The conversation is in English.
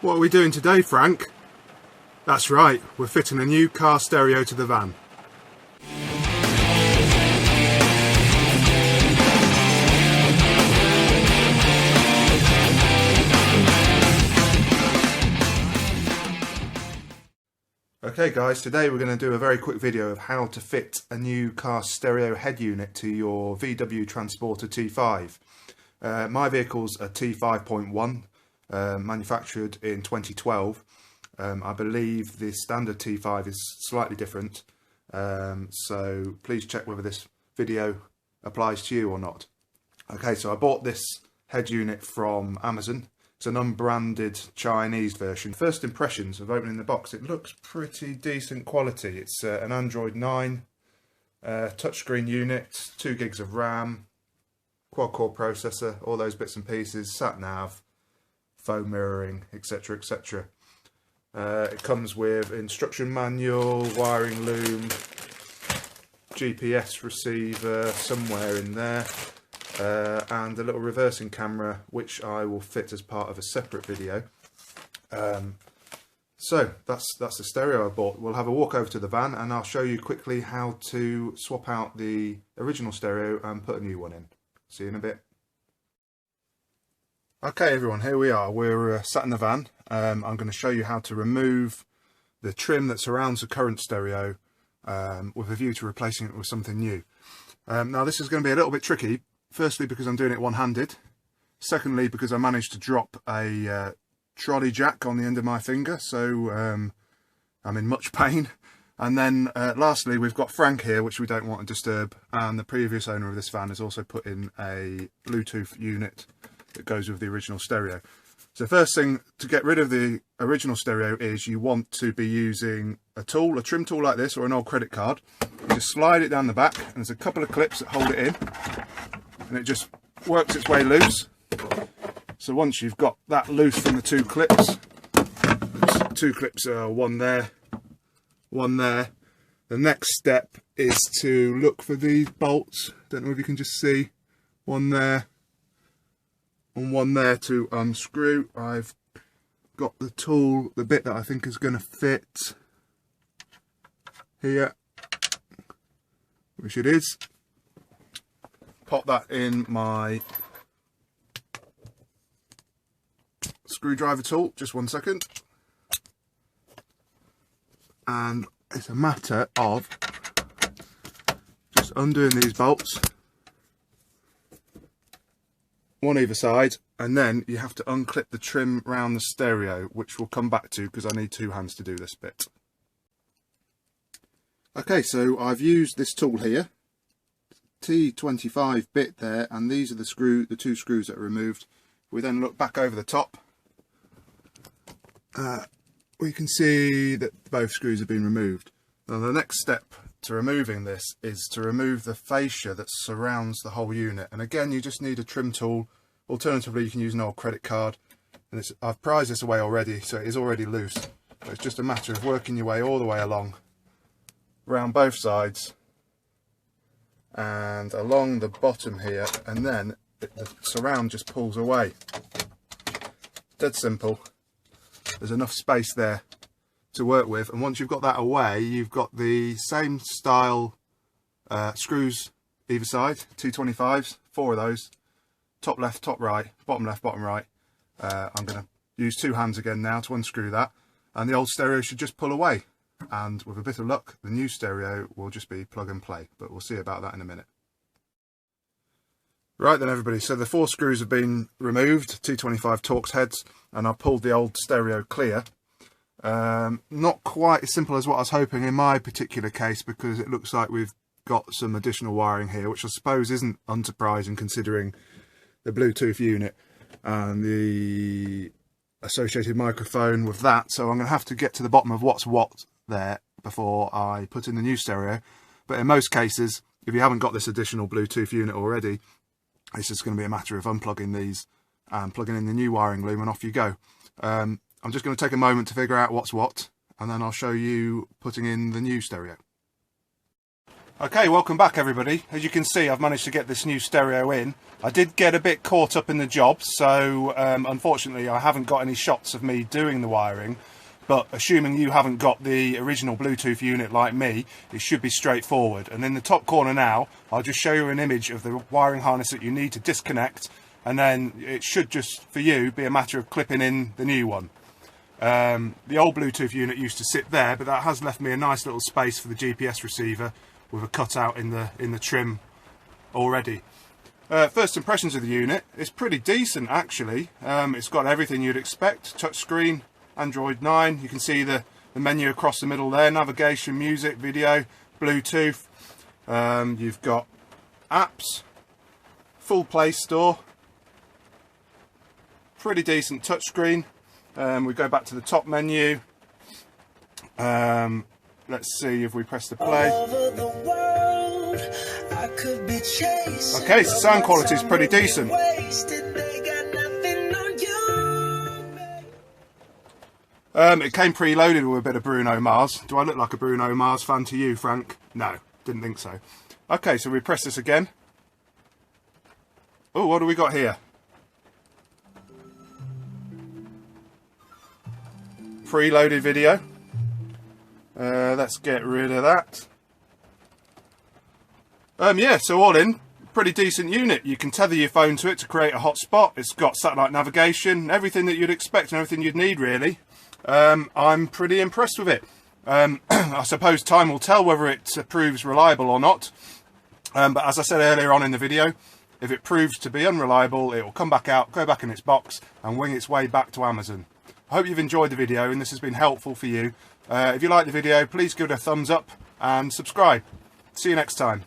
What are we doing today, Frank? That's right, we're fitting a new car stereo to the van. Okay guys, today we're going to do a very quick video of how to fit a new car stereo head unit to your VW Transporter T5. My vehicle's a T5.1, manufactured in 2012. I believe the standard T5 is slightly different, so please check whether this video applies to you or not. Okay, so I bought this head unit from Amazon. It's an unbranded Chinese version. First impressions of opening the box, it looks pretty decent quality. It's an Android 9 touchscreen unit, 2 gigs of RAM, quad-core processor, all those bits and pieces, sat-nav, phone mirroring, etc, etc. It comes with instruction manual, wiring loom, GPS receiver somewhere in there, and a little reversing camera, which I will fit as part of a separate video. So that's the stereo I bought. We'll have a walk over to the van and I'll show you quickly how to swap out the original stereo and put a new one in. See you in a bit. Okay everyone, here we are. We're sat in the van. I'm going to show you how to remove the trim that surrounds the current stereo with a view to replacing it with something new. Now this is going to be a little bit tricky. Firstly, because I'm doing it one-handed. Secondly, because I managed to drop a trolley jack on the end of my finger, so I'm in much pain. And then lastly, we've got Frank here, which we don't want to disturb, and the previous owner of this van has also put in a Bluetooth unit that goes with the original stereo. So first thing to get rid of the original stereo is you want to be using a tool, a trim tool like this, or an old credit card. You just slide it down the back, and there's a couple of clips that hold it in. And it just works its way loose. So once you've got that loose from the two clips are one there, one there. The next step is to look for these bolts. Don't know if you can just see, one there and one there to unscrew. I've got the tool, the bit that I think is going to fit here, which it is. Pop that in my screwdriver tool, just 1 second. And it's a matter of just undoing these bolts, one either side, and then you have to unclip the trim around the stereo, which we'll come back to because I need 2 hands to do this bit. Okay, so I've used this tool here. T25 bit there, and these are the 2 screws that are removed. We then look back over the top. We can see that both screws have been removed. Now the next step to removing this is to remove the fascia that surrounds the whole unit, and again you just need a trim tool. Alternatively you can use an old credit card, and I've prized this away already, so it is already loose. So it's just a matter of working your way all the way along, around both sides and along the bottom here, and then the surround just pulls away. Dead simple. There's enough space there to work with, and once you've got that away, you've got the same style screws either side, 225s, 4 of those, top left, top right, bottom left, bottom right. I'm going to use 2 hands again now to unscrew that, and the old stereo should just pull away. And with a bit of luck, the new stereo will just be plug and play, but we'll see about that in a minute. Right then everybody, so the 4 screws have been removed, 225 Torx heads, and I've pulled the old stereo clear. Not quite as simple as what I was hoping in my particular case, because it looks like we've got some additional wiring here, which I suppose isn't unsurprising considering the Bluetooth unit and the associated microphone with that. So I'm going to have to get to the bottom of what's what there before I put in the new stereo. But in most cases, if you haven't got this additional Bluetooth unit already, it's just going to be a matter of unplugging these and plugging in the new wiring loom, and off you go. I'm just going to take a moment to figure out what's what, and then I'll show you putting in the new stereo. Okay, welcome back everybody. As you can see, I've managed to get this new stereo in. I did get a bit caught up in the job, so unfortunately I haven't got any shots of me doing the wiring, but assuming you haven't got the original Bluetooth unit like me, it should be straightforward. And in the top corner now, I'll just show you an image of the wiring harness that you need to disconnect, and then it should just, for you, be a matter of clipping in the new one. The old Bluetooth unit used to sit there, but that has left me a nice little space for the GPS receiver with a cutout in the trim already. First impressions of the unit, it's pretty decent actually. It's got everything you'd expect. Touchscreen, Android 9, you can see the menu across the middle there, navigation, music, video, Bluetooth. You've got apps, full Play Store, pretty decent touchscreen. We go back to the top menu. Let's see if we press the play. Okay, so sound quality is pretty decent. It came preloaded with a bit of Bruno Mars. Do I look like a Bruno Mars fan to you, Frank? No, didn't think so. Okay, so we press this again. Oh, what do we got here? Preloaded video. Let's get rid of that. Yeah, so all in, pretty decent unit. You can tether your phone to it to create a hotspot. It's got satellite navigation, everything that you'd expect and everything you'd need really. I'm pretty impressed with it. I suppose time will tell whether it proves reliable or not. But as I said earlier on in the video, if it proves to be unreliable, it will come back out, go back in its box and wing its way back to Amazon. I hope you've enjoyed the video and this has been helpful for you. If you like the video, please give it a thumbs up and subscribe. See you next time.